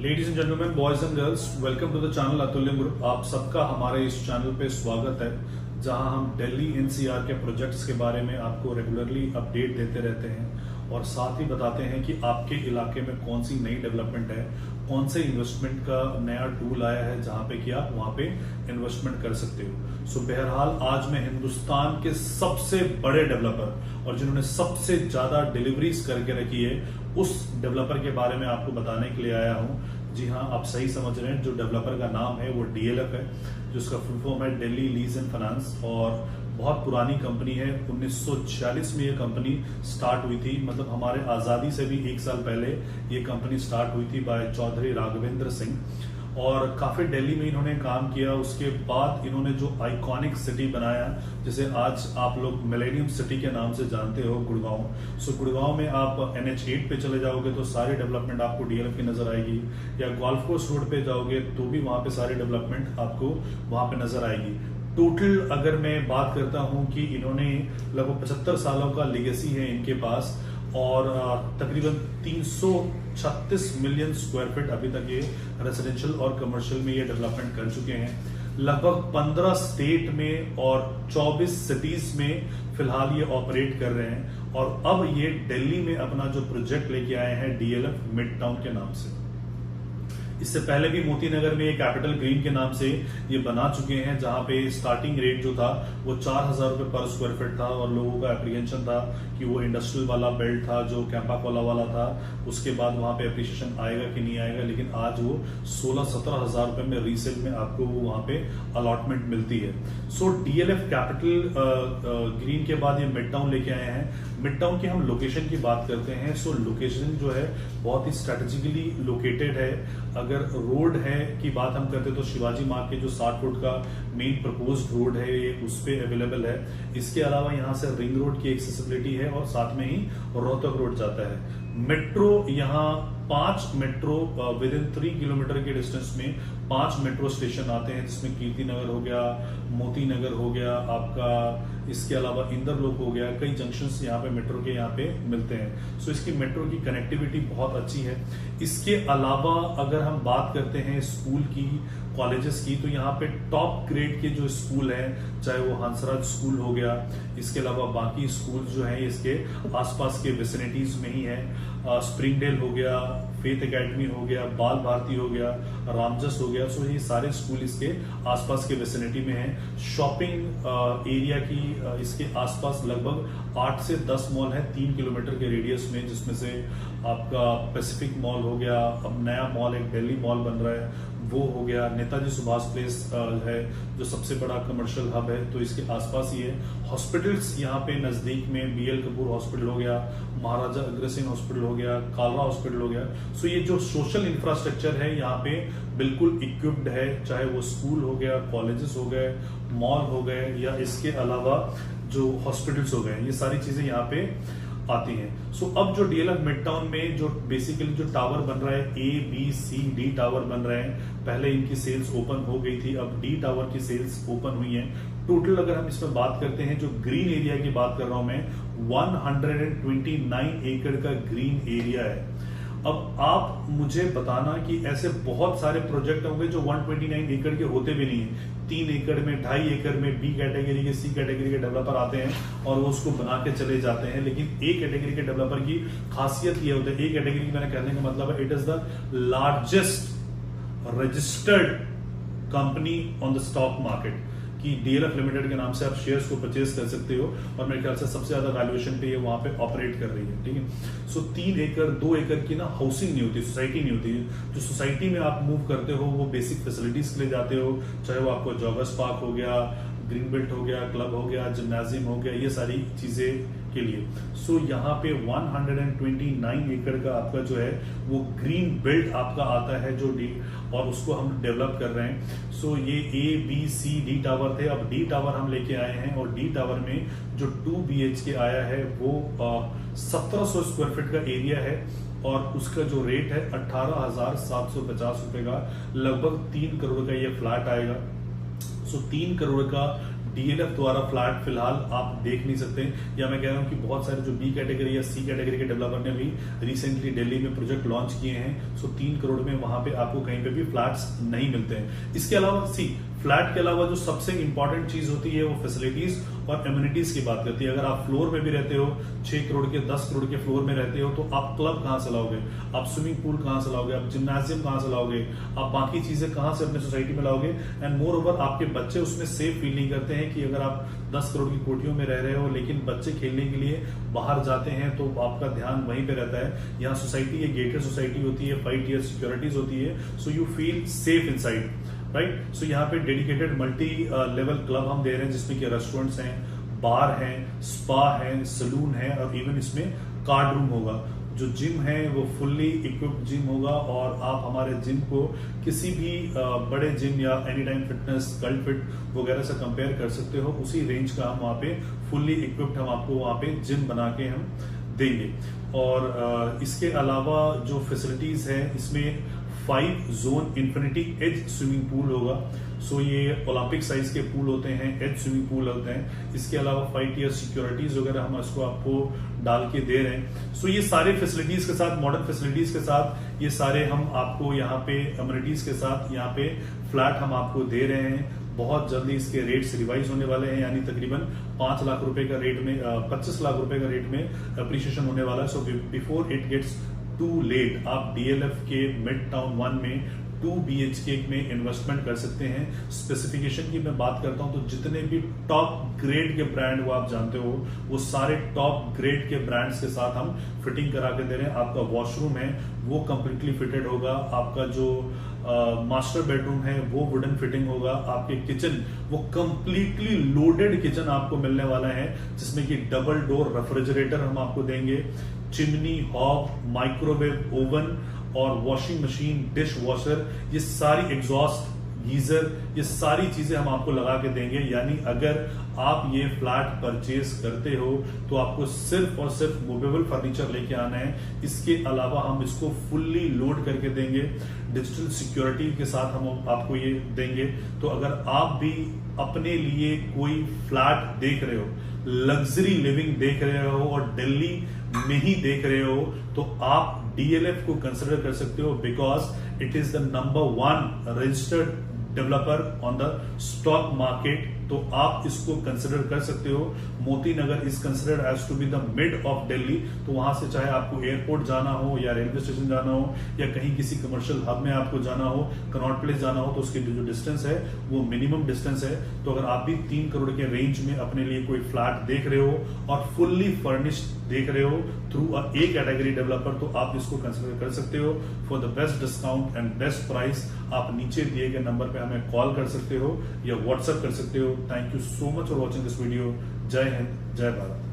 Ladies and gentleman, boys and girls, welcome to the channel Atulya group. आप सबका हमारे इस चैनल पे स्वागत है, जहां हम दिल्ली एनसीआर के प्रोजेक्ट्स के बारे में आपको रेगुलरली अपडेट देते रहते हैं और साथ ही बताते हैं कि आपके इलाके में कौन सी नई डेवलपमेंट है, कौन से इन्वेस्टमेंट का नया टूल आया है जहां पे कि आप वहां पे इन्वेस्टमेंट कर सकते हो। सो बहरहाल आज मैं हिंदुस्तान के सबसे बड़े डेवलपर और जिन्होंने सबसे ज्यादा डिलीवरीज करके रखी है उस डेवलपर के बारे में आपको बताने के लिए आया हूं। जी हाँ, आप सही समझ रहे हैं, जो डेवलपर का नाम है वो डीएलएफ है, जिसका फुल फॉर्म है दिल्ली लीज एंड फाइनेंस और बहुत पुरानी कंपनी है। 1946 में ये कंपनी स्टार्ट हुई थी, मतलब हमारे आजादी से भी 1 साल पहले ये कंपनी स्टार्ट हुई थी बाय चौधरी राघवेंद्र सिंह और काफी दिल्ली में इन्होंने काम किया। उसके बाद इन्होंने जो आइकॉनिक सिटी बनाया, जिसे आज आप लोग मिलेनियम सिटी के नाम से जानते हो, गुड़गांव। सो गुड़गांव में आप NH8 पे चले जाओगे तो सारी डेवलपमेंट आपको डीएलएफ की नजर आएगी, या गोल्फ कोर्स रोड पे जाओगे तो भी वहां पे सारी डेवलपमेंट आपको वहां पे नजर आएगी। टोटल अगर मैं बात करता हूं कि इन्होंने लगभग 75 सालों का लेगेसी है इनके पास और तकरीबन 336 मिलियन स्क्वायर फीट अभी तक ये रेजिडेंशियल और कमर्शियल में ये डेवलपमेंट कर चुके हैं। लगभग 15 स्टेट में और 24 सिटीज में फिलहाल ये ऑपरेट कर रहे हैं और अब ये दिल्ली में अपना जो प्रोजेक्ट लेके आए हैं डीएलएफ मिड टाउन के नाम से। इससे पहले भी मोती नगर में एक कैपिटल ग्रीन के नाम से ये बना चुके हैं, जहां पे स्टार्टिंग रेट जो था वो 4,000 रुपए पर स्क्वायर फीट था और लोगों का एप्रीहेंशन था कि वो इंडस्ट्रियल वाला बेल्ट था जो कैंपा कोला वाला था, उसके बाद वहां पे एप्रिसिएशन आएगा कि नहीं आएगा, लेकिन आज वो 16-17 हजार रुपए में रीसेल में आपको वो वहां पे अलॉटमेंट मिलती है। सो डीएलएफ कैपिटल ग्रीन के बाद ये मिड टाउन लेके आए हैं। मिड टाउन की हम लोकेशन की बात करते हैं। सो लोकेशन जो है बहुत ही स्ट्रेटेजिकली लोकेटेड है। अगर रोड है की बात हम करते तो शिवाजी मार्ग के जो 60 फुट का मेन प्रपोज्ड रोड है ये उस पे अवेलेबल है। इसके अलावा यहाँ से रिंग रोड की एक्सेसिबिलिटी है और साथ में ही रोहतक रोड जाता है। मेट्रो यहाँ 5 मेट्रो विद इन 3 किलोमीटर के डिस्टेंस में 5 मेट्रो स्टेशन आते हैं, जिसमें कीर्ति नगर हो गया, मोती नगर हो गया आपका, इसके अलावा इंदरलोक हो गया। कई जंक्शंस यहाँ पे मेट्रो के यहाँ पे मिलते हैं। सो इसकी मेट्रो की कनेक्टिविटी बहुत अच्छी है। इसके अलावा अगर हम बात करते हैं स्कूल की, कॉलेजेस की, तो यहाँ पे टॉप ग्रेड के जो स्कूल हैं, चाहे वो हंसराज स्कूल हो गया, इसके अलावा बाकी स्कूल जो हैं इसके आसपास के विसिनिटीज में ही है। स्प्रिंगडेल हो गया, फेथ एकेडमी हो गया, बाल भारती हो गया, रामजस हो गया। सो ये सारे स्कूल इसके आसपास के विसिनिटी में हैं। शॉपिंग एरिया की इसके आसपास लगभग 8 से 10 मॉल है 3 किलोमीटर के रेडियस में, जिसमें से आपका पैसिफिक मॉल हो गया, अब नया मॉल एक दिल्ली मॉल बन रहा है वो हो गया, नेताजी सुभाष प्लेस है जो सबसे बड़ा कमर्शियल हब है, तो इसके आसपास ही है। हॉस्पिटल्स यहाँ पे नजदीक में BL कपूर हॉस्पिटल हो गया, महाराजा अग्रसेन हॉस्पिटल हो गया, कालरा हॉस्पिटल हो गया। सो ये जो सोशल इंफ्रास्ट्रक्चर है यहाँ पे बिल्कुल इक्विप्ड है, चाहे वो स्कूल हो गया, कॉलेजेस हो गए, मॉल हो गए, या इसके अलावा जो हॉस्पिटल्स हो गए, ये सारी चीजें यहाँ पे आती हैं। सो अब जो डीएलएफ मिड टाउन में जो बेसिकली जो टावर बन रहा है, A, B, C, D tower बन रहे हैं। पहले इनकी सेल्स ओपन हो गई थी, अब D टावर की सेल्स ओपन हुई है। टोटल अगर हम इसमें बात करते हैं, जो ग्रीन एरिया की बात कर रहा हूं मैं, 129 एकड़ का ग्रीन एरिया है। अब आप मुझे बताना कि ऐसे बहुत सारे प्रोजेक्ट होंगे जो 129 एकड़ के होते भी नहीं है। 3 एकड़ में, 2.5 एकड़ में B कैटेगरी के, C कैटेगरी के डेवलपर आते हैं और वो उसको बना के चले जाते हैं। लेकिन A कैटेगरी के डेवलपर की खासियत ये होती है, A कैटेगरी की मैंने कहने का मतलब है, it is the largest registered company on the stock market, कि डीएलएफ लिमिटेड के नाम से आप शेयर्स को परचेज कर सकते हो और मेरे ख्याल से सबसे ज्यादा वैल्यूएशन पे ये वहां पे ऑपरेट कर रही है। ठीक है। सो 3 एकड़ 2 एकड़ की ना हाउसिंग नहीं होती, सोसाइटी नहीं होती। जो सोसाइटी में आप मूव करते हो वो बेसिक फैसिलिटीज के लिए जाते हो, चाहे वो आपको जॉगर्स पार्क हो गया, ग्रीन बेल्ट हो गया, क्लब हो गया, जिम्नाजियम हो गया, ये सारी चीजें के लिए। सो यहाँ पे 129 एकड़ का आपका जो है वो ग्रीन बेल्ट आपका आता है जो डी, और उसको हम डेवलप कर रहे हैं। सो ये A, B, C, D tower थे, अब D टावर हम लेके आए हैं और D टावर में जो 2 BHK आया है वो 1700 स्क्वायर फीट का एरिया है और उसका जो रेट है 18,750 रुपए का, लगभग 3 करोड़ का ये फ्लैट आएगा। सो 3 करोड़ का डीएलएफ द्वारा फ्लैट फिलहाल आप देख नहीं सकते, या मैं कह रहा हूं कि बहुत सारे जो बी कैटेगरी या सी कैटेगरी के डेवलपर ने भी रिसेंटली दिल्ली में प्रोजेक्ट लॉन्च किए हैं। सो 3 करोड़ में वहां पे आपको कहीं पे भी फ्लैट्स नहीं मिलते हैं। इसके अलावा फ्लैट के अलावा जो सबसे इंपॉर्टेंट चीज होती है वो फैसिलिटीज और एम्यूनिटीज की बात करती है। अगर आप फ्लोर में भी रहते हो, 6 करोड़ के 10 करोड़ के फ्लोर में रहते हो, तो आप क्लब कहां से लाओगे, आप स्विमिंग पूल कहां से लाओगे, आप जिम्नाजियम कहां से लाओगे, आप बाकी चीजें कहां से अपने सोसाइटी में लाओगे। एंड मोर ओवर आपके बच्चे उसमें सेफ फील नहीं करते हैं कि अगर आप 10 करोड़ की कोठियों में रह रहे हो लेकिन बच्चे खेलने के लिए बाहर जाते हैं तो आपका ध्यान वहीं पे रहता है। यहाँ सोसाइटी एक गेटेड सोसाइटी होती है, 5 ईयर सिक्योरिटीज होती है, so you feel safe inside, right. So यहाँ पे डेडिकेटेड मल्टी लेवल क्लब हम दे रहे हैं जिसमें कि रेस्टोरेंट्स हैं, बार हैं, स्पा है, सलून है, और इवन इसमें कार्ड रूम होगा। जो जिम है वो फुल्ली इक्विप्ड जिम होगा, और आप हमारे जिम को किसी भी बड़े जिम या any time fitness, cult fit वगैरह से कंपेयर कर सकते हो। उसी रेंज का हम वहाँ पे फुल्ली इक्विप्ड हम आपको वहाँ पे जिम बना के हम देंगे। और इसके अलावा जो फैसिलिटीज है इसमें 5 zone infinity edge swimming pool होगा। सो ये ओलंपिक साइज के पूल होते हैं, एज स्विमिंग पूल होते हैं। इसके अलावा 5 ईयर सिक्योरिटीज वगैरह हम इसको आपको डाल के दे रहे हैं। सो ये सारे फैसिलिटीज के साथ, मॉडर्न फैसिलिटीज के साथ, ये सारे हम आपको यहाँ पे अम्यूनिटीज के साथ यहाँ पे फ्लैट हम आपको दे रहे हैं। बहुत जल्दी इसके रेट्स रिवाइज होने वाले हैं, यानी तकरीबन 5 लाख रुपए का रेट में 25 लाख रुपए का रेट में अप्रिशिएशन होने वाला है। So before it gets too late आप डीएलएफ के मिड टाउन 1 में 2 BHK में इन्वेस्टमेंट कर सकते हैं। स्पेसिफिकेशन की मैं बात करता हूं तो जितने भी टॉप ग्रेड के ब्रांड वो आप जानते हो, वो सारे टॉप ग्रेड के ब्रांड्स के साथ हम फिटिंग करा के दे रहे हैं। आपका वॉशरूम है वो कंप्लीटली फिटेड होगा, आपका जो मास्टर बेडरूम है वो वुडन फिटिंग होगा, आपके किचन वो कंप्लीटली लोडेड किचन आपको मिलने वाला है जिसमें कि डबल डोर रेफ्रिजरेटर हम आपको देंगे, चिमनी, हॉब, माइक्रोवेव ओवन और वॉशिंग मशीन, डिश वॉशर, ये सारी एग्जॉस्ट, गीजर, ये सारी चीजें हम आपको लगा के देंगे। यानी अगर आप ये फ्लैट परचेज करते हो तो आपको सिर्फ और सिर्फ मूवेबल फर्नीचर लेके आना है। इसके अलावा हम इसको फुल्ली लोड करके देंगे, डिजिटल सिक्योरिटी के साथ हम आपको ये देंगे। तो अगर आप भी अपने लिए कोई फ्लैट देख रहे हो, लग्जरी लिविंग देख रहे हो और दिल्ली में ही देख रहे हो, तो आप डीएलएफ को कंसिडर कर सकते हो, because it is the number 1 registered developer on the stock market. तो आप इसको कंसिडर कर सकते हो। Moti Nagar is considered as to be the mid of Delhi. तो वहां से चाहे आपको एयरपोर्ट जाना हो या रेलवे स्टेशन जाना हो या कहीं किसी कमर्शियल हब में आपको जाना हो, कनॉट प्लेस जाना हो, तो उसकी जो डिस्टेंस है वो मिनिमम डिस्टेंस है। तो अगर आप भी 3 करोड़ के रेंज में अपने लिए कोई फ्लैट देख रहे हो और फुल्ली फर्निश्ड देख रहे हो थ्रू ए कैटेगरी डेवलपर, तो आप इसको कंसिडर कर सकते हो। For the best discount and best price आप नीचे दिए गए नंबर पे हमें कॉल कर सकते हो या व्हाट्सएप कर सकते हो। Thank you so much for watching this video. जय हिंद, जय भारत।